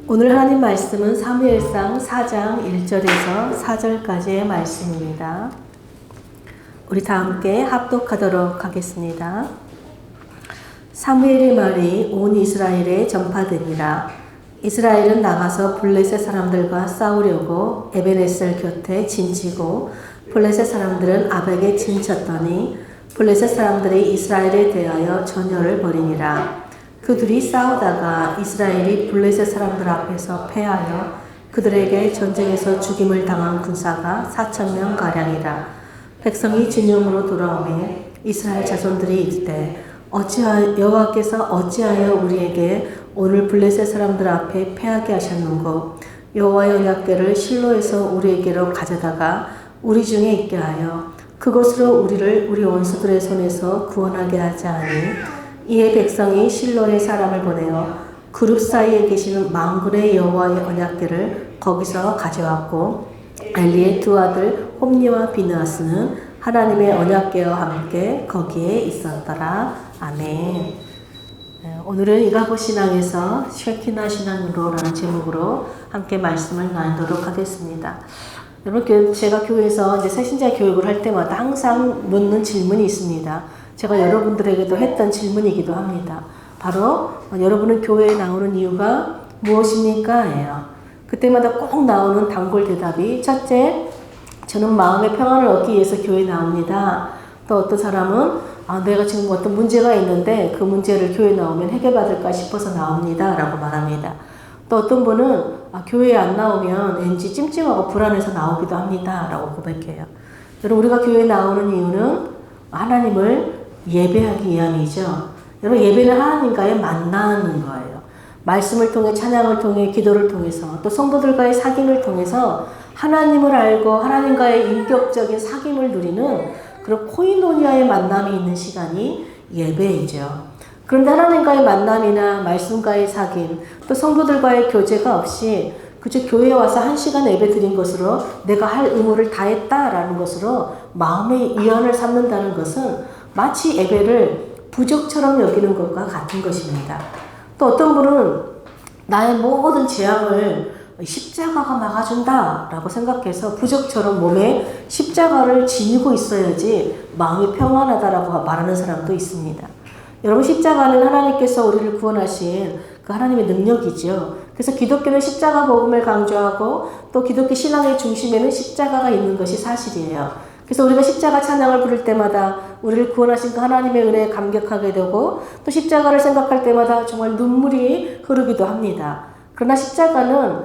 오늘 하나님 말씀은 사무엘상 4장 1절에서 4절까지의 말씀입니다. 우리 다 함께 합독하도록 하겠습니다. 사무엘의 말이 온 이스라엘에 전파되니라. 이스라엘은 나가서 블레셋 사람들과 싸우려고 에베네셀 곁에 진치고 블레셋 사람들은 아벡에 진쳤더니 블레셋 사람들이 이스라엘에 대하여 전열을 벌이니라. 그 둘이 싸우다가 이스라엘이 블레셋 사람들 앞에서 패하여 그들에게 전쟁에서 죽임을 당한 군사가 4,000명 가량이라. 백성이 진영으로 돌아오매 이스라엘 자손들이 이르되 여호와께서 어찌하여 우리에게 오늘 블레셋 사람들 앞에 패하게 하셨는고 여호와의 언약궤를 실로에서 우리에게로 가져다가 우리 중에 있게 하여 그것으로 우리를 우리 원수들의 손에서 구원하게 하자 하니 이에 백성이 실로에 사람을 보내어 그룹 사이에 계시는 만군의 여호와의 언약궤를 거기서 가져왔고 엘리의 두 아들 홈니와 비느하스는 하나님의 언약궤와 함께 거기에 있었더라. 아멘. 오늘은 이가보 신앙에서 쉐키나 신앙으로라는 제목으로 함께 말씀을 나누도록 하겠습니다. 여러분, 제가 교회에서 이제 새신자 교육을 할 때마다 항상 묻는 질문이 있습니다. 제가 여러분들에게도 했던 질문이기도 합니다. 바로 여러분은 교회에 나오는 이유가 무엇입니까? 예요. 그때마다 꼭 나오는 단골 대답이 첫째, 저는 마음의 평안을 얻기 위해서 교회에 나옵니다. 또 어떤 사람은 내가 지금 어떤 문제가 있는데 그 문제를 교회에 나오면 해결받을까 싶어서 나옵니다. 라고 말합니다. 또 어떤 분은 교회에 안 나오면 왠지 찜찜하고 불안해서 나오기도 합니다. 라고 고백해요. 여러분, 우리가 교회에 나오는 이유는 하나님을 예배하기 위함이죠. 여러분, 예배는 하나님과의 만나는 거예요. 말씀을 통해, 찬양을 통해, 기도를 통해서, 또 성도들과의 사귐을 통해서 하나님을 알고 하나님과의 인격적인 사귐을 누리는 그런 코이노니아의 만남이 있는 시간이 예배이죠. 그런데 하나님과의 만남이나 말씀과의 사귐, 또 성도들과의 교제가 없이 그저 교회에 와서 1시간 예배 드린 것으로 내가 할 의무를 다했다라는 것으로 마음의 위안을 삼는다는 것은 마치 예배를 부족처럼 여기는 것과 같은 것입니다. 또 어떤 분은 나의 모든 재앙을 십자가가 막아준다 라고 생각해서 부족처럼 몸에 십자가를 지니고 있어야지 마음이 평안하다라고 말하는 사람도 있습니다. 여러분, 십자가는 하나님께서 우리를 구원하신 그 하나님의 능력이죠. 그래서 기독교는 십자가 복음을 강조하고 또 기독교 신앙의 중심에는 십자가가 있는 것이 사실이에요. 그래서 우리가 십자가 찬양을 부를 때마다 우리를 구원하신 그 하나님의 은혜에 감격하게 되고 또 십자가를 생각할 때마다 정말 눈물이 흐르기도 합니다. 그러나 십자가는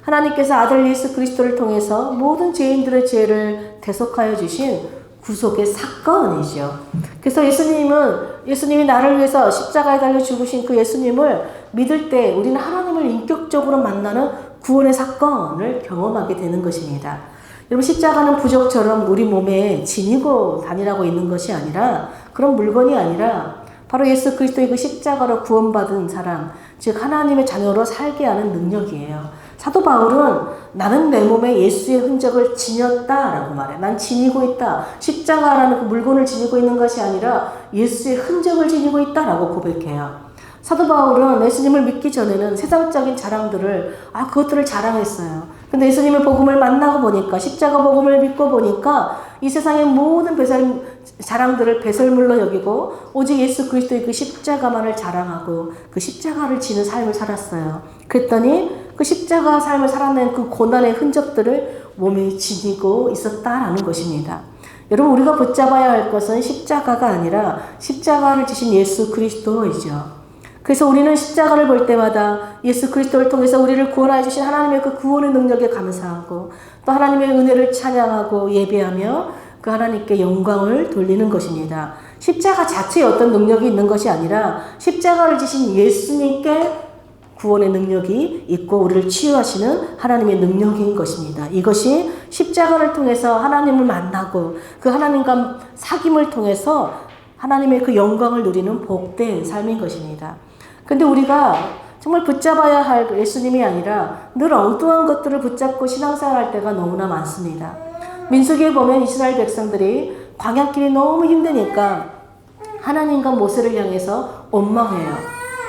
하나님께서 아들 예수 그리스도를 통해서 모든 죄인들의 죄를 대속하여 주신 구속의 사건이죠. 그래서 예수님이 나를 위해서 십자가에 달려 죽으신 그 예수님을 믿을 때 우리는 하나님을 인격적으로 만나는 구원의 사건을 경험하게 되는 것입니다. 여러분, 십자가는 부적처럼 우리 몸에 지니고 다니라고 있는 것이 아니라 그런 물건이 아니라 바로 예수 그리스도의 그 십자가로 구원받은 사람, 즉 하나님의 자녀로 살게 하는 능력이에요. 사도 바울은 나는 내 몸에 예수의 흔적을 지녔다라고 말해. 난 지니고 있다. 십자가라는 그 물건을 지니고 있는 것이 아니라 예수의 흔적을 지니고 있다라고 고백해요. 사도 바울은 예수님을 믿기 전에는 세상적인 자랑들을 그것들을 자랑했어요. 근데 예수님의 복음을 만나고 보니까, 십자가 복음을 믿고 보니까 이 세상의 모든 자랑들을 배설물로 여기고 오직 예수 그리스도의 그 십자가만을 자랑하고 그 십자가를 지는 삶을 살았어요. 그랬더니 그 십자가 삶을 살아낸 그 고난의 흔적들을 몸에 지니고 있었다라는 것입니다. 여러분, 우리가 붙잡아야 할 것은 십자가가 아니라 십자가를 지신 예수 그리스도이죠. 그래서 우리는 십자가를 볼 때마다 예수 그리스도를 통해서 우리를 구원하여 주신 하나님의 그 구원의 능력에 감사하고 또 하나님의 은혜를 찬양하고 예배하며 그 하나님께 영광을 돌리는 것입니다. 십자가 자체에 어떤 능력이 있는 것이 아니라 십자가를 지신 예수님께 구원의 능력이 있고 우리를 치유하시는 하나님의 능력인 것입니다. 이것이 십자가를 통해서 하나님을 만나고 그 하나님과 사귐을 통해서 하나님의 그 영광을 누리는 복된 삶인 것입니다. 근데 우리가 정말 붙잡아야 할 예수님이 아니라 늘 엉뚱한 것들을 붙잡고 신앙생활 할 때가 너무나 많습니다. 민수기에 보면 이스라엘 백성들이 광야길이 너무 힘드니까 하나님과 모세를 향해서 원망해요.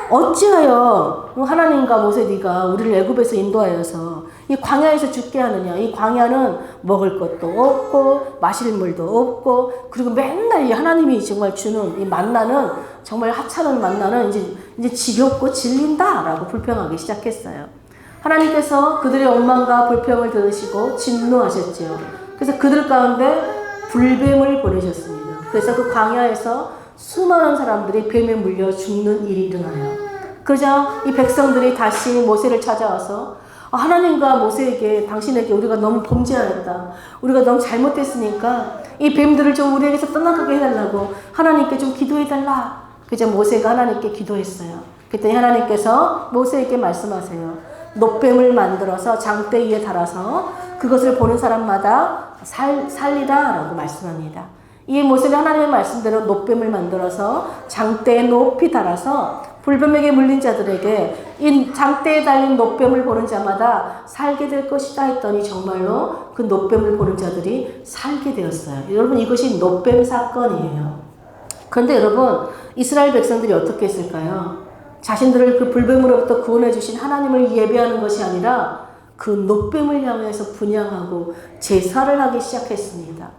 어찌하여 하나님과 모세 네가 우리를 애굽에서 인도하여서 이 광야에서 죽게 하느냐. 이 광야는 먹을 것도 없고 마실 물도 없고 그리고 맨날 이 하나님이 정말 주는 이 만나는 정말 하찮은 만나는 이제 지겹고 질린다라고 불평하기 시작했어요. 하나님께서 그들의 원망과 불평을 들으시고 진노하셨지요. 그래서 그들 가운데 불뱀을 보내셨습니다. 그래서 그 광야에서 수많은 사람들이 뱀에 물려 죽는 일이 일어나요. 그러자 이 백성들이 다시 모세를 찾아와서 하나님과 모세에게 당신에게 우리가 너무 범죄하였다. 우리가 너무 잘못했으니까 이 뱀들을 좀 우리에게서 떠나가게 해달라고 하나님께 좀 기도해달라. 그래서 모세가 하나님께 기도했어요. 그랬더니 하나님께서 모세에게 말씀하세요. 놋뱀을 만들어서 장대 위에 달아서 그것을 보는 사람마다 살리라 라고 말씀합니다. 이 모세가 하나님의 말씀대로 놋뱀을 만들어서 장대에 높이 달아서 불뱀에게 물린 자들에게 이 장대에 달린 놋뱀을 보는 자마다 살게 될 것이다 했더니 정말로 그 놋뱀을 보는 자들이 살게 되었어요. 여러분 이것이 놋뱀 사건이에요. 그런데 여러분 이스라엘 백성들이 어떻게 했을까요? 자신들을 그 불뱀으로부터 구원해 주신 하나님을 예배하는 것이 아니라 그 놋뱀을 향해서 분향하고 제사를 하기 시작했습니다.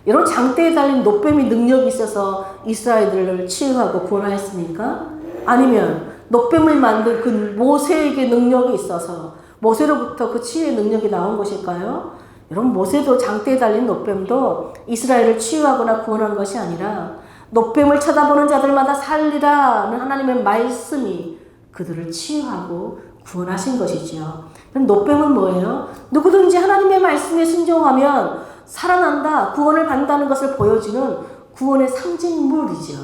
여러분 장대에 달린 놋뱀이 능력이 있어서 이스라엘들을 치유하고 구원하였습니까? 아니면 놋뱀을 만든 그 모세에게 능력이 있어서 모세로부터 그 치유의 능력이 나온 것일까요? 여러분 모세도 장대에 달린 놋뱀도 이스라엘을 치유하거나 구원한 것이 아니라 놋뱀을 쳐다보는 자들마다 살리라는 하나님의 말씀이 그들을 치유하고 구원하신 것이지요. 그럼 놋뱀은 뭐예요? 누구든지 하나님의 말씀에 순종하면 살아난다, 구원을 받는다는 것을 보여주는 구원의 상징물이죠.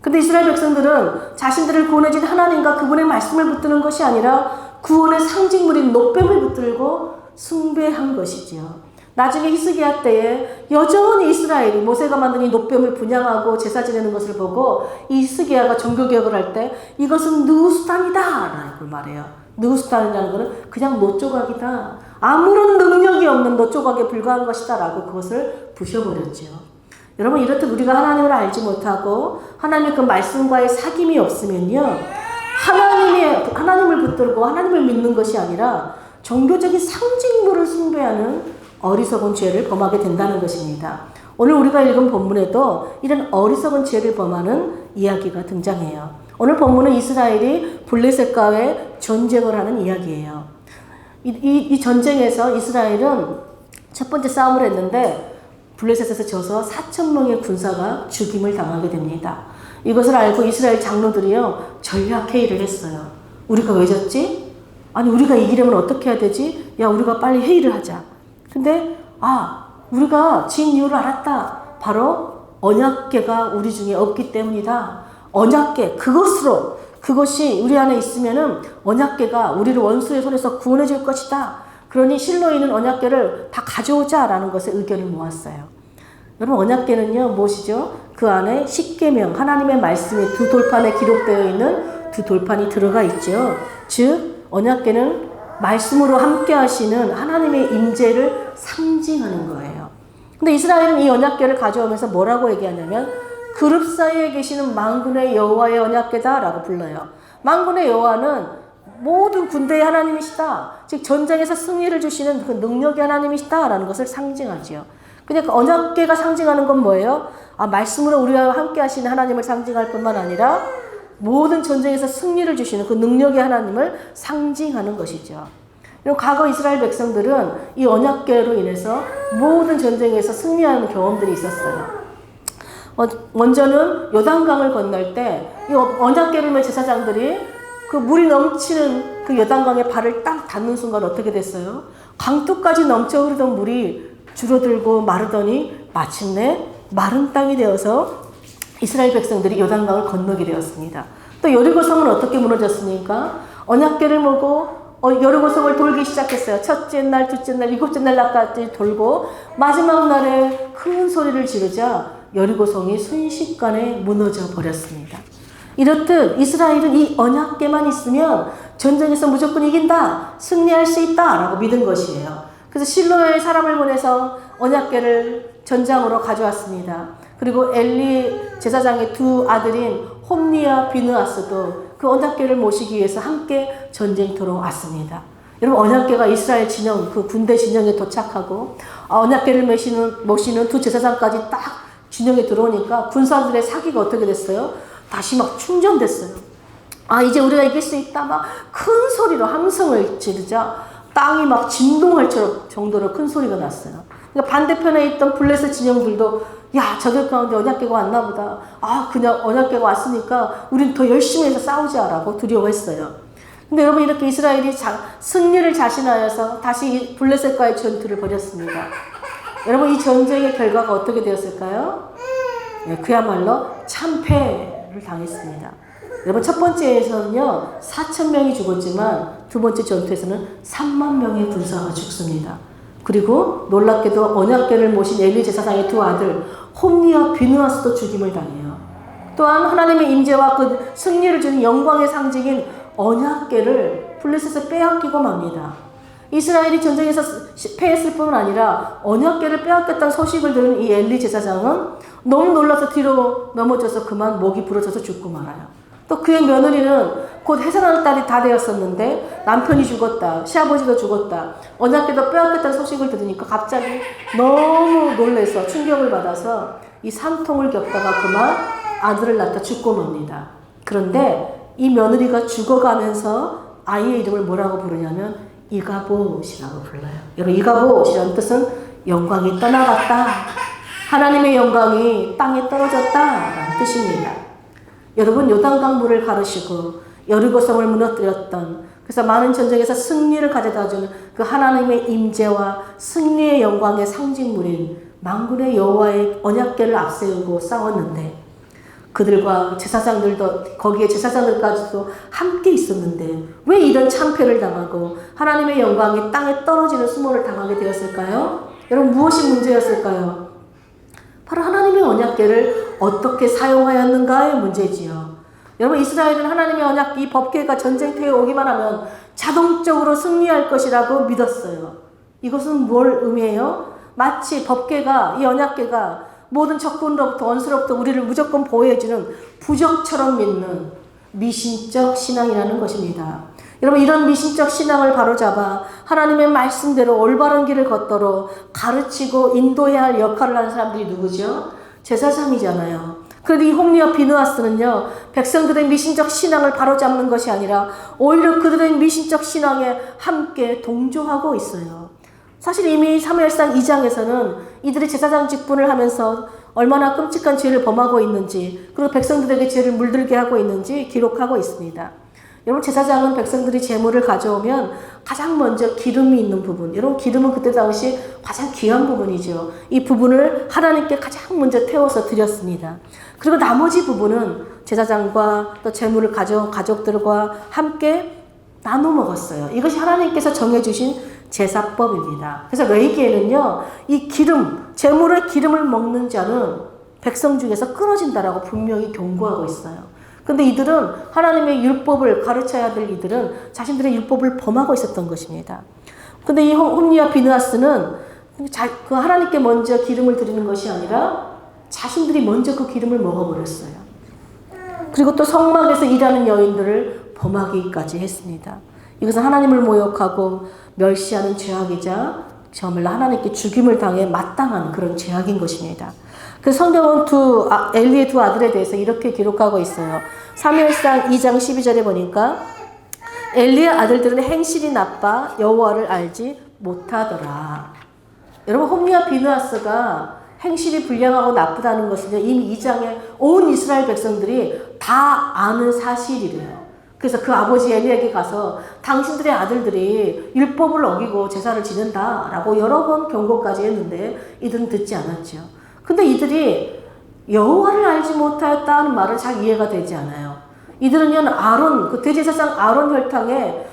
근데 이스라엘 백성들은 자신들을 구원해준 하나님과 그분의 말씀을 붙드는 것이 아니라 구원의 상징물인 놋뱀을 붙들고 숭배한 것이지요. 나중에 히스기야 때에 여전히 이스라엘이 모세가 만든 이 놋뱀을 분향하고 제사 지내는 것을 보고 이 히스기야가 종교개혁을 할 때 이것은 느후스탄이다 라고 말해요. 느후스탄이라는 것은 그냥 놋조각이다. 아무런 능력이 없는 놋조각에 불과한 것이다 라고 그것을 부셔버렸죠. 여러분 이렇듯 우리가 하나님을 알지 못하고 하나님의 그 말씀과의 사귐이 없으면요. 하나님을 붙들고 하나님을 믿는 것이 아니라 종교적인 상징물을 숭배하는 어리석은 죄를 범하게 된다는 것입니다. 오늘 우리가 읽은 본문에도 이런 어리석은 죄를 범하는 이야기가 등장해요. 오늘 본문은 이스라엘이 블레셋과의 전쟁을 하는 이야기예요. 이 전쟁에서 이스라엘은 첫 번째 싸움을 했는데 블레셋에서 져서 4,000명의 군사가 죽임을 당하게 됩니다. 이것을 알고 이스라엘 장로들이요 전략 회의를 했어요. 우리가 왜 졌지? 아니 우리가 이기려면 어떻게 해야 되지? 야 우리가 빨리 회의를 하자. 근데 우리가 진 이유를 알았다. 바로 언약궤가 우리 중에 없기 때문이다. 언약궤 그것이 우리 안에 있으면은 언약궤가 우리를 원수의 손에서 구원해 줄 것이다. 그러니 실로에 있는 언약궤를 다 가져오자라는 것에 의견을 모았어요. 여러분 언약궤는요 무엇이죠? 그 안에 십계명 하나님의 말씀이 두 돌판에 기록되어 있는 두 돌판이 들어가 있죠. 즉 언약궤는 말씀으로 함께 하시는 하나님의 임재를 상징하는 거예요. 근데 이스라엘은 이 언약궤를 가져오면서 뭐라고 얘기하냐면 그룹 사이에 계시는 만군의 여호와의 언약궤다라고 불러요. 만군의 여호와는 모든 군대의 하나님이시다. 즉 전쟁에서 승리를 주시는 그 능력의 하나님이시다라는 것을 상징하지요. 그러니까 언약궤가 상징하는 건 뭐예요? 말씀으로 우리와 함께 하시는 하나님을 상징할 뿐만 아니라 모든 전쟁에서 승리를 주시는 그 능력의 하나님을 상징하는 것이죠. 과거 이스라엘 백성들은 이 언약궤로 인해서 모든 전쟁에서 승리하는 경험들이 있었어요. 먼저는 요단강을 건널 때 이 언약궤를 맨 제사장들이 그 물이 넘치는 그 요단강에 발을 딱 닿는 순간 어떻게 됐어요? 강둑까지 넘쳐 흐르던 물이 줄어들고 마르더니 마침내 마른 땅이 되어서 이스라엘 백성들이 요단강을 건너게 되었습니다. 또 여리고성은 어떻게 무너졌습니까? 언약궤를 보고 여리고성을 돌기 시작했어요. 첫째 날, 둘째 날, 일곱째 날까지 돌고 마지막 날에 큰 소리를 지르자 여리고성이 순식간에 무너져 버렸습니다. 이렇듯 이스라엘은 이 언약궤만 있으면 전쟁에서 무조건 이긴다, 승리할 수 있다라고 믿은 것이에요. 그래서 실로에 사람을 보내서 언약궤를 전장으로 가져왔습니다. 그리고 엘리 제사장의 두 아들인 홈니와 비느하스도 그 언약궤를 모시기 위해서 함께 전쟁터로 왔습니다. 여러분, 언약궤가 이스라엘 진영, 그 군대 진영에 도착하고 언약궤를 모시는 두 제사장까지 딱 진영에 들어오니까 군사들의 사기가 어떻게 됐어요? 다시 막 충전됐어요. 이제 우리가 이길 수 있다. 막 큰 소리로 함성을 지르자 땅이 막 진동할 정도로 큰 소리가 났어요. 그러니까 반대편에 있던 블레셋 진영들도 야, 저들 가운데 언약궤가 왔나 보다. 그냥 언약궤가 왔으니까 우린 더 열심히 해서 싸우자라고 두려워했어요. 근데 여러분, 이렇게 이스라엘이 승리를 자신하여서 다시 블레셋과의 전투를 벌였습니다. 여러분, 이 전쟁의 결과가 어떻게 되었을까요? 네, 그야말로 참패를 당했습니다. 여러분, 첫 번째에서는요 4,000명이 죽었지만 두 번째 전투에서는 3만 명의 군사가 죽습니다. 그리고 놀랍게도 언약궤를 모신 엘리 제사장의 두 아들 홈니와 비느하스도 죽임을 당해요. 또한 하나님의 임재와 그 승리를 주는 영광의 상징인 언약궤를 블레셋에서 빼앗기고 맙니다. 이스라엘이 전쟁에서 패했을 뿐만 아니라 언약궤를 빼앗겼다는 소식을 들은 이 엘리 제사장은 너무 놀라서 뒤로 넘어져서 그만 목이 부러져서 죽고 말아요. 또 그의 며느리는 곧 해산하는 딸이 다 되었었는데 남편이 죽었다, 시아버지도 죽었다, 언약궤도 빼앗겼다는 소식을 들으니까 갑자기 너무 놀라서 충격을 받아서 이 산통을 겪다가 그만 아들을 낳다 죽고 맙니다. 그런데 이 며느리가 죽어가면서 아이의 이름을 뭐라고 부르냐면 이가봇이라고 불러요. 여러분, 이가봇이라는 뜻은 영광이 떠나갔다, 하나님의 영광이 땅에 떨어졌다라는 뜻입니다. 여러분, 요단강 물을 가르시고 여리고성을 무너뜨렸던, 그래서 많은 전쟁에서 승리를 가져다주는 그 하나님의 임재와 승리의 영광의 상징물인 만군의 여호와의 언약궤를 앞세우고 싸웠는데, 그들과 제사장들도, 거기에 제사장들까지도 함께 있었는데 왜 이런 참패를 당하고 하나님의 영광이 땅에 떨어지는 수모를 당하게 되었을까요? 여러분, 무엇이 문제였을까요? 바로 하나님의 언약궤를 어떻게 사용하였는가의 문제지요. 여러분, 이스라엘은 하나님의 언약, 이 법궤가 전쟁터에 오기만 하면 자동적으로 승리할 것이라고 믿었어요. 이것은 뭘 의미해요? 마치 법궤가, 이 언약궤가 모든 적군으로부터, 원수로부터 우리를 무조건 보호해주는 부적처럼 믿는 미신적 신앙이라는 것입니다. 여러분, 이런 미신적 신앙을 바로잡아 하나님의 말씀대로 올바른 길을 걷도록 가르치고 인도해야 할 역할을 하는 사람들이 누구죠? 제사장이잖아요. 그런데 이 홈리와 비느하스는요, 백성들의 미신적 신앙을 바로잡는 것이 아니라 오히려 그들의 미신적 신앙에 함께 동조하고 있어요. 사실 이미 사무엘상 2장에서는 이들이 제사장 직분을 하면서 얼마나 끔찍한 죄를 범하고 있는지, 그리고 백성들에게 죄를 물들게 하고 있는지 기록하고 있습니다. 여러분, 제사장은 백성들이 제물을 가져오면 가장 먼저 기름이 있는 부분, 여러분, 기름은 그때 당시 가장 귀한 부분이죠. 이 부분을 하나님께 가장 먼저 태워서 드렸습니다. 그리고 나머지 부분은 제사장과 또 제물을 가져온 가족들과 함께 나눠 먹었어요. 이것이 하나님께서 정해주신 제사법입니다. 그래서 레위기에는요, 이 기름, 제물의 기름을 먹는 자는 백성 중에서 끊어진다라고 분명히 경고하고 있어요. 근데 이들은 하나님의 율법을 가르쳐야 될 이들은 자신들의 율법을 범하고 있었던 것입니다. 근데 이 홈리와 비느하스는 그 하나님께 먼저 기름을 드리는 것이 아니라 자신들이 먼저 그 기름을 먹어버렸어요. 그리고 또 성막에서 일하는 여인들을 범하기까지 했습니다. 이것은 하나님을 모욕하고 멸시하는 죄악이자 정말로 하나님께 죽임을 당해 마땅한 그런 죄악인 것입니다. 그 성경은 엘리의 두 아들에 대해서 이렇게 기록하고 있어요. 사무엘상 2장 12절에 보니까 엘리의 아들들은 행실이 나빠 여호와를 알지 못하더라. 여러분, 홈리와 비느하스가 행실이 불량하고 나쁘다는 것은요, 이미 2장에 온 이스라엘 백성들이 다 아는 사실이래요. 그래서 그 아버지 엘리에게 가서 당신들의 아들들이 율법을 어기고 제사를 지낸다라고 여러 번 경고까지 했는데 이들은 듣지 않았죠. 근데 이들이 여호와를 알지 못하였다는 말은 잘 이해가 되지 않아요. 이들은요, 아론, 그 대제사장 아론 혈탕에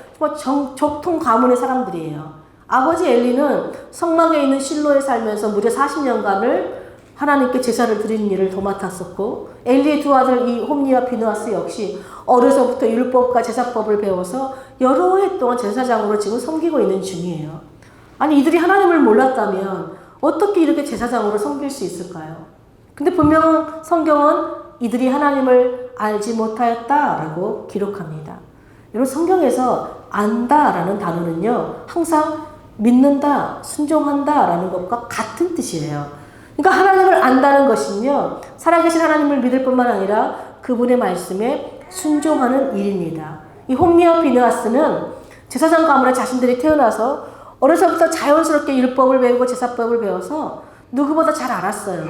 적통 가문의 사람들이에요. 아버지 엘리는 성막에 있는 실로에 살면서 무려 40년간을 하나님께 제사를 드리는 일을 도맡았었고, 엘리의 두 아들 이 홈리와 비느하스 역시 어려서부터 율법과 제사법을 배워서 여러 해 동안 제사장으로 지금 섬기고 있는 중이에요. 아니, 이들이 하나님을 몰랐다면 어떻게 이렇게 제사장으로 섬길 수 있을까요? 근데 분명 성경은 이들이 하나님을 알지 못하였다라고 기록합니다. 여러분 성경에서 안다라는 단어는요. 항상 믿는다, 순종한다라는 것과 같은 뜻이에요. 그러니까 하나님을 안다는 것은요. 살아계신 하나님을 믿을 뿐만 아니라 그분의 말씀에 순종하는 일입니다. 이 홈리와 비느하스는 제사장 가문에 자신들이 태어나서 어려서부터 자연스럽게 율법을 배우고 제사법을 배워서 누구보다 잘 알았어요.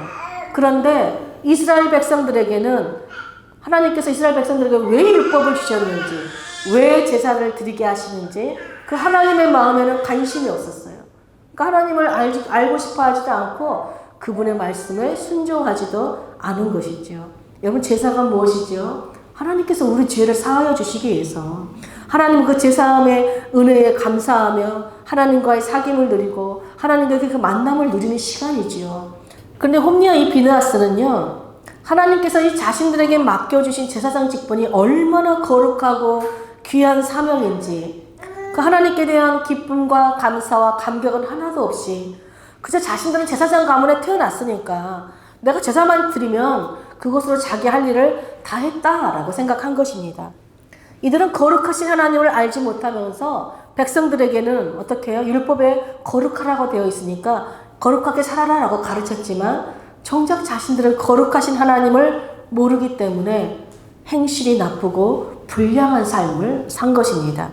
그런데 이스라엘 백성들에게는 하나님께서 이스라엘 백성들에게 왜 율법을 주셨는지, 왜 제사를 드리게 하시는지 그 하나님의 마음에는 관심이 없었어요. 그러니까 하나님을 알고 싶어 하지도 않고 그분의 말씀에 순종하지도 않은 것이죠. 여러분 제사가 무엇이죠? 하나님께서 우리 죄를 사하여 주시기 위해서 하나님 그 제사함의 은혜에 감사하며 하나님과의 사귐을 누리고 하나님과의 그 만남을 누리는 시간이지요. 그런데 홈리와 이 비느하스는요. 하나님께서 이 자신들에게 맡겨주신 제사장 직분이 얼마나 거룩하고 귀한 사명인지 그 하나님께 대한 기쁨과 감사와 감격은 하나도 없이 그저 자신들은 제사장 가문에 태어났으니까 내가 제사만 드리면 그것으로 자기 할 일을 다 했다라고 생각한 것입니다. 이들은 거룩하신 하나님을 알지 못하면서 백성들에게는 어떻게 해요? 율법에 거룩하라고 되어 있으니까 거룩하게 살아라라고 가르쳤지만 정작 자신들은 거룩하신 하나님을 모르기 때문에 행실이 나쁘고 불량한 삶을 산 것입니다.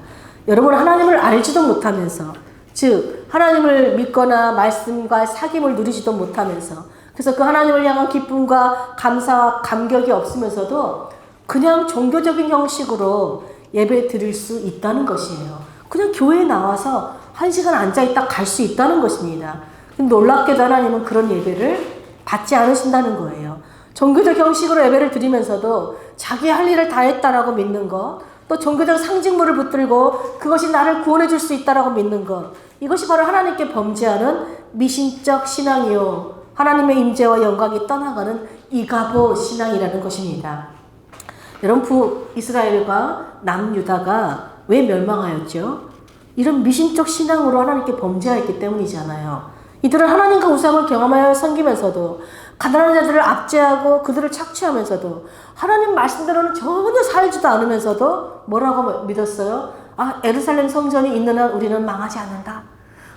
여러분 하나님을 알지도 못하면서 즉 하나님을 믿거나 말씀과 사귐을 누리지도 못하면서 그래서 그 하나님을 향한 기쁨과 감사와 감격이 없으면서도 그냥 종교적인 형식으로 예배 드릴 수 있다는 것이에요. 그냥 교회에 나와서 1시간 앉아있다 갈 수 있다는 것입니다. 놀랍게도 하나님은 그런 예배를 받지 않으신다는 거예요. 종교적 형식으로 예배를 드리면서도 자기 할 일을 다 했다라고 믿는 것, 또 종교적 상징물을 붙들고 그것이 나를 구원해 줄 수 있다라고 믿는 것, 이것이 바로 하나님께 범죄하는 미신적 신앙이요. 하나님의 임재와 영광이 떠나가는 이가보 신앙이라는 것입니다. 여러분 북이스라엘과 남유다가 왜 멸망하였죠? 이런 미신적 신앙으로 하나님께 범죄하였기 때문이잖아요. 이들은 하나님과 우상을 경험하여 섬기면서도 가난한 자들을 압제하고 그들을 착취하면서도 하나님 말씀대로는 전혀 살지도 않으면서도 뭐라고 믿었어요? 예루살렘 성전이 있는 한 우리는 망하지 않는다.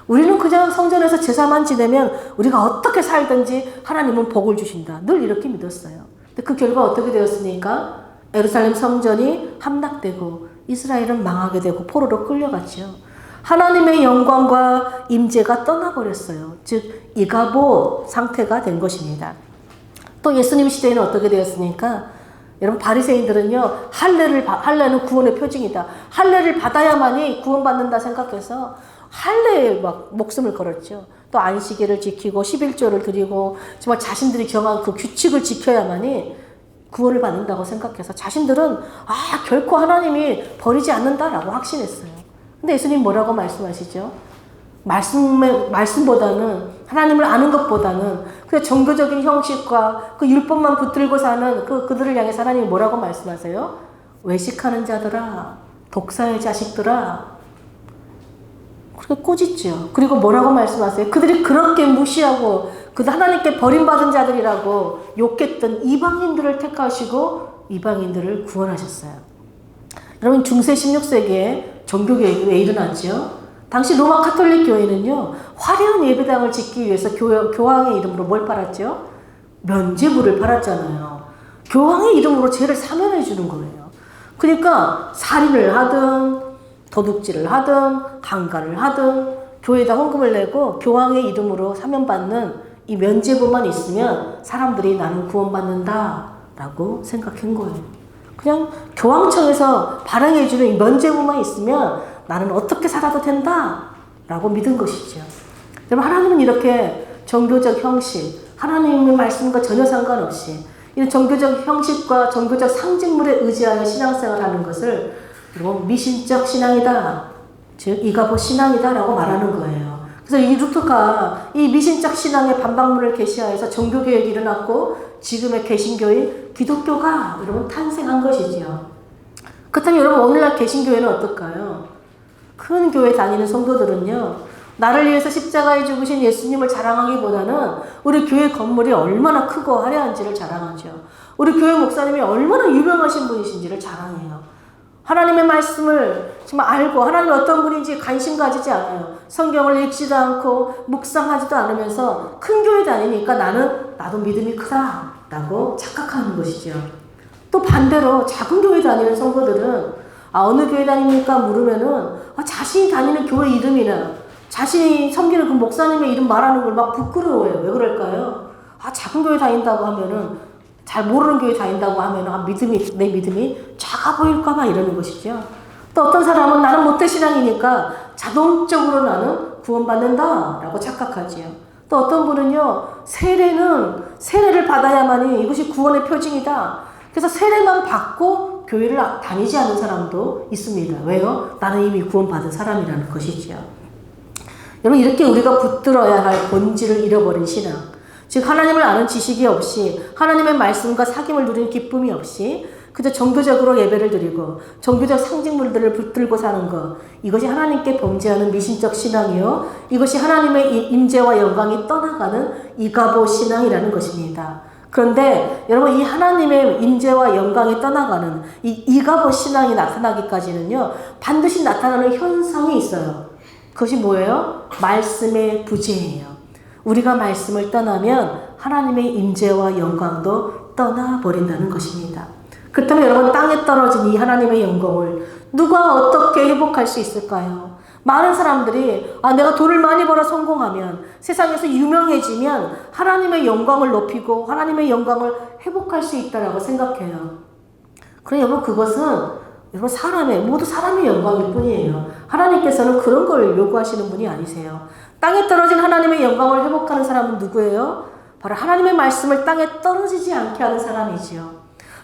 우리는 그냥 성전에서 제사만 지내면 우리가 어떻게 살든지 하나님은 복을 주신다. 늘 이렇게 믿었어요. 근데 그 결과 어떻게 되었습니까? 예루살렘 성전이 함락되고 이스라엘은 망하게 되고 포로로 끌려갔죠. 하나님의 영광과 임재가 떠나버렸어요. 즉 이가보 상태가 된 것입니다. 또 예수님 시대에는 어떻게 되었습니까? 여러분 바리새인들은요 할례는 구원의 표징이다. 할례를 받아야만이 구원받는다 생각해서 할례에 막 목숨을 걸었죠. 또 안식일을 지키고 11조를 드리고 정말 자신들이 정한 그 규칙을 지켜야만이 구원을 받는다고 생각해서 자신들은 결코 하나님이 버리지 않는다라고 확신했어요. 근데 예수님 뭐라고 말씀하시죠? 말씀보다는 하나님을 아는 것보다는 그 종교적인 형식과 그 율법만 붙들고 사는 그들을 향해서 하나님이 뭐라고 말씀하세요? 외식하는 자들아, 독사의 자식들아. 그렇게 꾸짖죠. 그리고 뭐라고 말씀하세요? 그들이 그렇게 무시하고 그들 하나님께 버림받은 자들이라고 욕했던 이방인들을 택하시고 이방인들을 구원하셨어요. 여러분 중세 16세기에 종교개혁이 왜 일어났죠? 당시 로마 카톨릭 교회는요 화려한 예배당을 짓기 위해서 교황의 이름으로 뭘 팔았죠? 면죄부를 팔았잖아요. 교황의 이름으로 죄를 사면해 주는 거예요. 그러니까 살인을 하든 도둑질을 하든 강간을 하든 교회에다 헌금을 내고 교황의 이름으로 사면받는 이 면죄부만 있으면 사람들이 나는 구원받는다 라고 생각한 거예요. 그냥 교황청에서 발행해주는 이 면죄부만 있으면 나는 어떻게 살아도 된다 라고 믿은 것이죠. 여러분 하나님은 이렇게 종교적 형식, 하나님의 말씀과 전혀 상관없이 이런 종교적 형식과 종교적 상징물에 의지하여 신앙생활하는 것을 여러분 미신적 신앙이다, 즉 이가보 신앙이다 라고 말하는 거예요. 그래서 이 루터가 이 미신적 신앙의 반박문을 계시하여서 종교개혁이 일어났고 지금의 개신교인 기독교가 여러분 탄생한 것이지요. 그렇다면 여러분 오늘날 개신교회는 어떨까요? 큰 교회 다니는 성도들은요 나를 위해서 십자가에 죽으신 예수님을 자랑하기보다는 우리 교회 건물이 얼마나 크고 화려한지를 자랑하죠. 우리 교회 목사님이 얼마나 유명하신 분이신지를 자랑해요. 하나님의 말씀을 정말 알고 하나님이 어떤 분인지 관심 가지지 않아요. 성경을 읽지도 않고 묵상하지도 않으면서 큰 교회 다니니까 나도 믿음이 크다라고 착각하는 것이죠. 또 반대로 작은 교회 다니는 성도들은 어느 교회 다닙니까? 물으면은 자신이 다니는 교회 이름이나 자신이 섬기는 그 목사님의 이름 말하는 걸 막 부끄러워해요. 왜 그럴까요? 작은 교회 다닌다고 하면은 잘 모르는 교회 다닌다고 하면은 내 믿음이 작아 보일까봐 이러는 것이죠. 또 어떤 사람은 나는 모태신앙이니까 자동적으로 나는 구원받는다라고 착각하지요. 또 어떤 분은요, 세례를 받아야만이 이것이 구원의 표징이다. 그래서 세례만 받고 교회를 다니지 않는 사람도 있습니다. 왜요? 나는 이미 구원받은 사람이라는 것이지요. 여러분, 이렇게 우리가 붙들어야 할 본질을 잃어버린 신앙, 즉 하나님을 아는 지식이 없이 하나님의 말씀과 사귐을 누리는 기쁨이 없이 그저 정교적으로 예배를 드리고 정교적 상징물들을 붙들고 사는 것, 이것이 하나님께 범죄하는 미신적 신앙이요, 이것이 하나님의 임재와 영광이 떠나가는 이가보 신앙이라는 것입니다. 그런데 여러분, 이 하나님의 임재와 영광이 떠나가는 이 이가보 신앙이 나타나기까지는요, 반드시 나타나는 현상이 있어요. 그것이 뭐예요? 말씀의 부재예요. 우리가 말씀을 떠나면 하나님의 임재와 영광도 떠나버린다는 것입니다. 그렇다면 여러분, 땅에 떨어진 이 하나님의 영광을 누가 어떻게 회복할 수 있을까요? 많은 사람들이 내가 돈을 많이 벌어 성공하면, 세상에서 유명해지면 하나님의 영광을 높이고 하나님의 영광을 회복할 수 있다라고 생각해요. 그럼 여러분, 그것은 모두 사람의 영광일 뿐이에요. 하나님께서는 그런 걸 요구하시는 분이 아니세요. 땅에 떨어진 하나님의 영광을 회복하는 사람은 누구예요? 바로 하나님의 말씀을 땅에 떨어지지 않게 하는 사람이지요.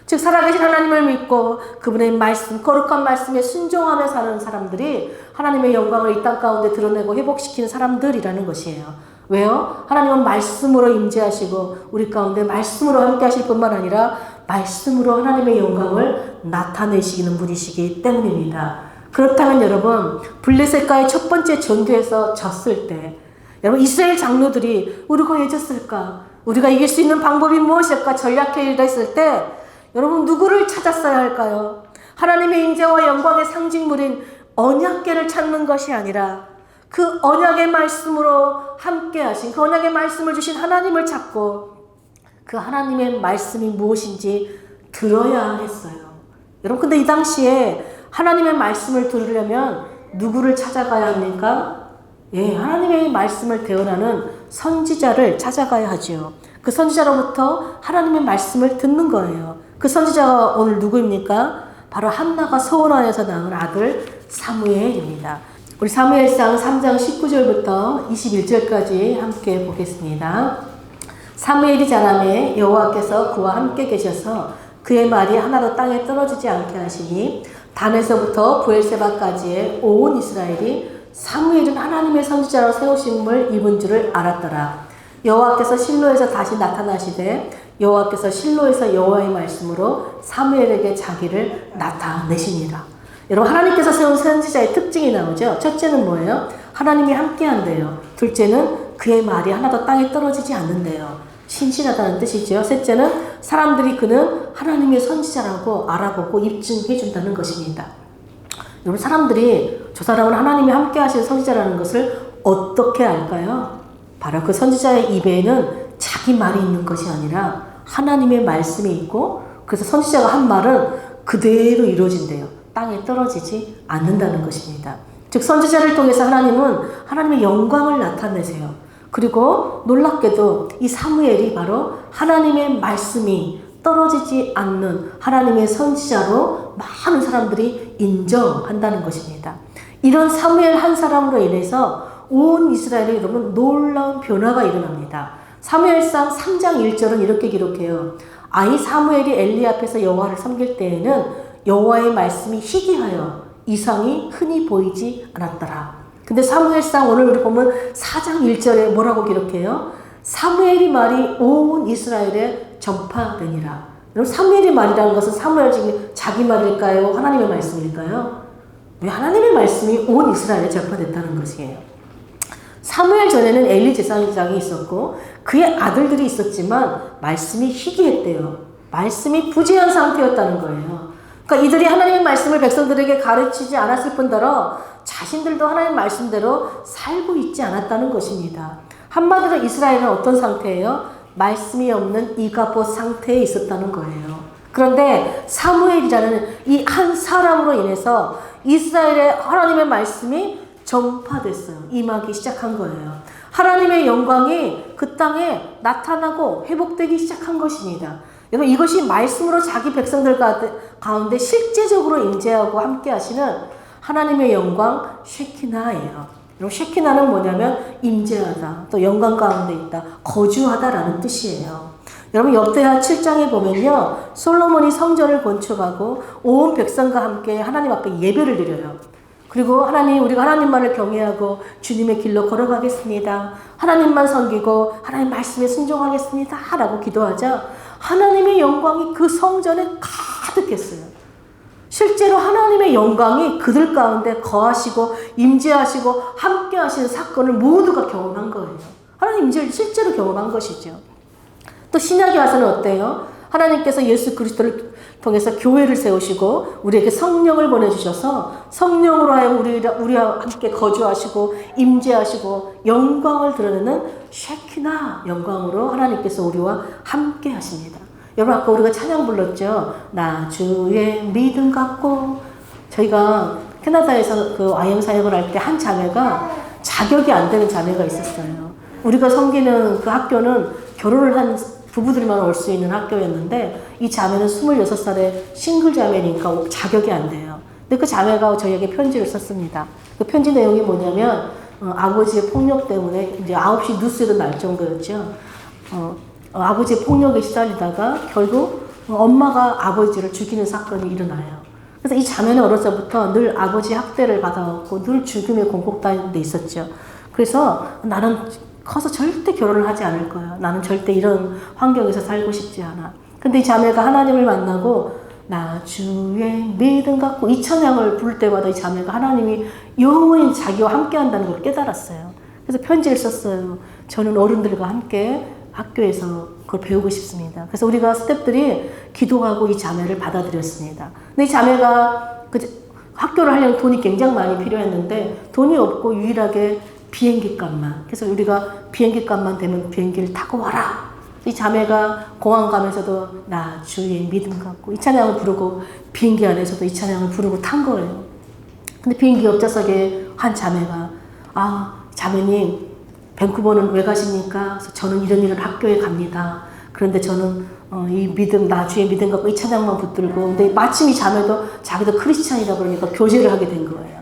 즉, 살아계신 하나님을 믿고 그분의 말씀, 거룩한 말씀에 순종하며 사는 사람들이 하나님의 영광을 이 땅 가운데 드러내고 회복시키는 사람들이라는 것이에요. 왜요? 하나님은 말씀으로 임재하시고 우리 가운데 말씀으로 함께 하실 뿐만 아니라 말씀으로 하나님의 영광을 나타내시는 분이시기 때문입니다. 그렇다면 여러분, 블레셋과의 첫 번째 전투에서 졌을 때, 여러분, 이스라엘 장로들이 우리가 왜 졌을까? 우리가 이길 수 있는 방법이 무엇일까? 전략회의를 했을 때 여러분, 누구를 찾았어야 할까요? 하나님의 임재와 영광의 상징물인 언약궤를 찾는 것이 아니라 그 언약의 말씀으로 함께 하신, 그 언약의 말씀을 주신 하나님을 찾고 그 하나님의 말씀이 무엇인지 들어야 했어요. 여러분, 근데 이 당시에 하나님의 말씀을 들으려면 누구를 찾아가야 합니까? 하나님의 말씀을 대언하는 선지자를 찾아가야 하죠. 그 선지자로부터 하나님의 말씀을 듣는 거예요. 그 선지자가 오늘 누구입니까? 바로 한나가 서원하여서 낳은 아들 사무엘입니다. 우리 사무엘상 3장 19절부터 21절까지 함께 보겠습니다. 사무엘이 자라매 여호와께서 그와 함께 계셔서 그의 말이 하나도 땅에 떨어지지 않게 하시니 단에서부터 브엘세바까지의 온 이스라엘이 사무엘은 하나님의 선지자로 세우심을 입은 줄을 알았더라. 여호와께서 실로에서 다시 나타나시되 여호와께서 실로에서 여호와의 말씀으로 사무엘에게 자기를 나타내시니라. 여러분, 하나님께서 세운 선지자의 특징이 나오죠. 첫째는 뭐예요? 하나님이 함께한대요. 둘째는 그의 말이 하나도 땅에 떨어지지 않는데요. 신실하다는 뜻이죠. 셋째는 사람들이 그는 하나님의 선지자라고 알아보고 입증해 준다는 것입니다. 여러분, 사람들이 저 사람은 하나님이 함께 하신 선지자라는 것을 어떻게 알까요? 바로 그 선지자의 입에는 자기 말이 있는 것이 아니라 하나님의 말씀이 있고, 그래서 선지자가 한 말은 그대로 이루어진대요. 땅에 떨어지지 않는다는 것입니다. 즉, 선지자를 통해서 하나님은 하나님의 영광을 나타내세요. 그리고 놀랍게도 이 사무엘이 바로 하나님의 말씀이 떨어지지 않는 하나님의 선지자로 많은 사람들이 인정한다는 것입니다. 이런 사무엘 한 사람으로 인해서 온 이스라엘에 여러분 놀라운 변화가 일어납니다. 사무엘상 3장 1절은 이렇게 기록해요. 아이 사무엘이 엘리 앞에서 여호와를 섬길 때에는 여호와의 말씀이 희귀하여 이상이 흔히 보이지 않았더라. 근데 사무엘상 오늘 우리 보면 4장 1절에 뭐라고 기록해요? 사무엘이 말이 온 이스라엘에 전파되니라. 여러분, 사무엘이 말이라는 것은 사무엘 지금 자기 말일까요? 하나님의 말씀일까요? 왜 하나님의 말씀이 온 이스라엘에 전파됐다는 것이에요. 사무엘 전에는 엘리 제사장이 있었고 그의 아들들이 있었지만 말씀이 희귀했대요. 말씀이 부재한 상태였다는 거예요. 그러니까 이들이 하나님의 말씀을 백성들에게 가르치지 않았을 뿐더러 자신들도 하나님의 말씀대로 살고 있지 않았다는 것입니다. 한마디로 이스라엘은 어떤 상태예요? 말씀이 없는 이가봇 상태에 있었다는 거예요. 그런데 사무엘이라는 이 한 사람으로 인해서 이스라엘의 하나님의 말씀이 전파됐어요. 임하기 시작한 거예요. 하나님의 영광이 그 땅에 나타나고 회복되기 시작한 것입니다. 여러분, 이것이 말씀으로 자기 백성들 가운데 실제적으로 임재하고 함께 하시는 하나님의 영광 쉐키나예요. 여러분, 쉐키나는 뭐냐면 임재하다, 또 영광 가운데 있다, 거주하다라는 뜻이에요. 여러분, 역대하 7장에 보면요, 솔로몬이 성전을 건축하고 온 백성과 함께 하나님 앞에 예배를 드려요. 그리고 하나님, 우리가 하나님만을 경외하고 주님의 길로 걸어가겠습니다. 하나님만 섬기고 하나님 말씀에 순종하겠습니다. 라고 기도하자 하나님의 영광이 그 성전에 가득했어요. 실제로 하나님의 영광이 그들 가운데 거하시고 임재하시고 함께 하시는 사건을 모두가 경험한 거예요. 하나님 임재를 실제로 경험한 것이죠. 또 신약에 와서는 어때요? 하나님께서 예수 그리스도를 통해서 교회를 세우시고 우리에게 성령을 보내주셔서 성령으로 하여금 우리와 함께 거주하시고 임재하시고 영광을 드러내는 쉐키나 영광으로 하나님께서 우리와 함께 하십니다. 여러분, 아까 우리가 찬양 불렀죠. 나 주의 믿음 갖고. 저희가 캐나다에서 그 YM 사역을 할 때 한 자매가 자격이 안 되는 자매가 있었어요. 우리가 섬기는 그 학교는 결혼을 한 부부들만 올 수 있는 학교였는데 이 자매는 26살에 싱글 자매니까 자격이 안 돼요. 근데 그 자매가 저희에게 편지를 썼습니다. 그 편지 내용이 뭐냐면 아버지의 폭력 때문에 이제 9시 뉴스에도 날 정도였죠. 아버지의 폭력에 시달리다가 결국 엄마가 아버지를 죽이는 사건이 일어나요. 그래서 이 자매는 어려서부터 늘 아버지 학대를 받아왔고 늘 죽음의 공곡단에 있었죠. 그래서 나는 커서 절대 결혼을 하지 않을 거야. 나는 절대 이런 환경에서 살고 싶지 않아. 근데 이 자매가 하나님을 만나고 나 주의 믿음 갖고 이 찬양을 부를 때마다 이 자매가 하나님이 영원히 자기와 함께 한다는 걸 깨달았어요. 그래서 편지를 썼어요. 저는 어른들과 함께 학교에서 그걸 배우고 싶습니다. 그래서 우리가 스태프들이 기도하고 이 자매를 받아들였습니다. 근데 이 자매가 학교를 하려면 돈이 굉장히 많이 필요했는데 돈이 없고 유일하게 비행기 값만. 그래서 우리가 비행기 값만 되면 비행기를 타고 와라. 이 자매가 공항 가면서도 나 주의 믿음 갖고 이 찬양을 부르고 비행기 안에서도 이 찬양을 부르고 탄 거예요. 근데 비행기 옆좌석에 한 자매가 자매님 밴쿠버는 왜 가십니까? 그래서 저는 이런 학교에 갑니다. 그런데 저는 이 믿음, 나 주의 믿음 갖고 이 찬양만 붙들고 근데 마침 이 자매도 자기도 크리스찬이다 그러니까 교제를 하게 된 거예요.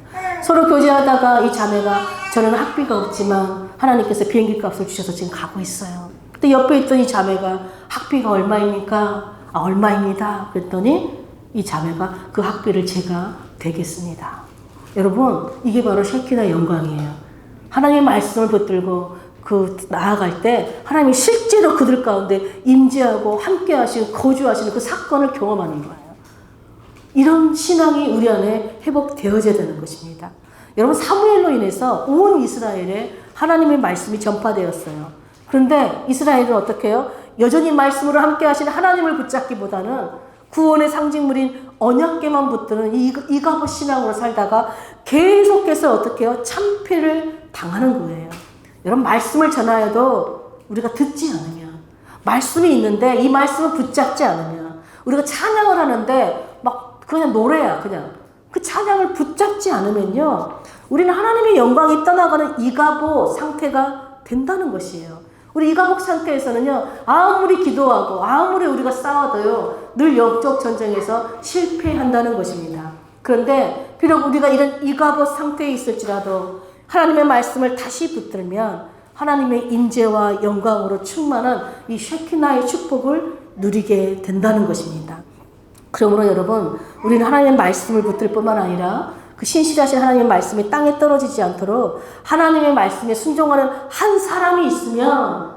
서로 교제하다가 이 자매가 저는 학비가 없지만 하나님께서 비행기 값을 주셔서 지금 가고 있어요. 근데 옆에 있던 이 자매가 학비가 얼마입니까? 얼마입니다. 그랬더니 이 자매가 그 학비를 제가 대겠습니다. 여러분, 이게 바로 쉐키나 영광이에요. 하나님의 말씀을 붙들고 나아갈 때 하나님이 실제로 그들 가운데 임재하고 함께 하시고 거주하시는 그 사건을 경험하는 거예요. 이런 신앙이 우리 안에 회복되어져야 되는 것입니다. 여러분, 사무엘로 인해서 온 이스라엘에 하나님의 말씀이 전파되었어요. 그런데 이스라엘은 어떻게 해요? 여전히 말씀으로 함께 하시는 하나님을 붙잡기보다는 구원의 상징물인 언약궤만 붙드는 이가봇 신앙으로 살다가 계속해서 어떻게 해요? 참패를 당하는 거예요. 여러분, 말씀을 전하여도 우리가 듣지 않으면, 말씀이 있는데 이 말씀을 붙잡지 않으면, 우리가 찬양을 하는데 막 그냥 노래야, 그냥. 그 찬양을 붙잡지 않으면요, 우리는 하나님의 영광이 떠나가는 이가봇 상태가 된다는 것이에요. 우리 이가봇 상태에서는요, 아무리 기도하고 아무리 우리가 싸워도요, 늘 영적 전쟁에서 실패한다는 것입니다. 그런데 비록 우리가 이런 이가봇 상태에 있을지라도 하나님의 말씀을 다시 붙들면 하나님의 임재와 영광으로 충만한 이 쉐키나의 축복을 누리게 된다는 것입니다. 그러므로 여러분, 우리는 하나님의 말씀을 붙들 뿐만 아니라 그 신실하신 하나님의 말씀이 땅에 떨어지지 않도록 하나님의 말씀에 순종하는 한 사람이 있으면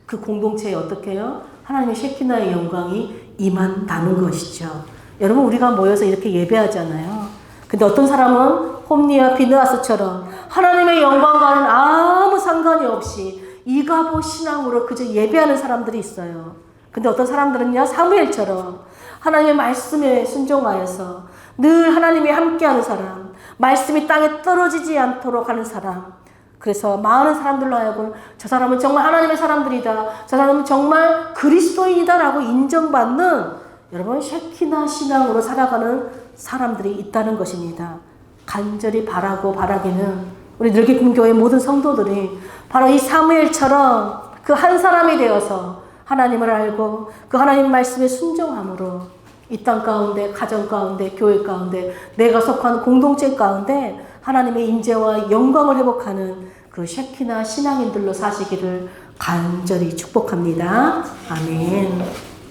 그 공동체에 어떻게 해요? 하나님의 쉐키나의 영광이 임한다는 것이죠. 여러분, 우리가 모여서 이렇게 예배하잖아요. 근데 어떤 사람은 홈리와 비느하스처럼 하나님의 영광과는 아무 상관없이 상관이 없이 이가보 신앙으로 그저 예배하는 사람들이 있어요. 근데 어떤 사람들은요, 사무엘처럼 하나님의 말씀에 순종하여서 늘 하나님이 함께하는 사람, 말씀이 땅에 떨어지지 않도록 하는 사람, 그래서 많은 사람들로 하여금 저 사람은 정말 하나님의 사람들이다, 저 사람은 정말 그리스도인이다라고 인정받는 여러분 쉐키나 신앙으로 살아가는 사람들이 있다는 것입니다. 간절히 바라기는 우리 늘기금교회 모든 성도들이 바로 이 사무엘처럼 그 한 사람이 되어서 하나님을 알고 그 하나님 말씀에 순종함으로 이 땅 가운데, 가정 가운데, 교회 가운데, 내가 속한 공동체 가운데 하나님의 임재와 영광을 회복하는 그 쉐키나 신앙인들로 사시기를 간절히 축복합니다. 아멘.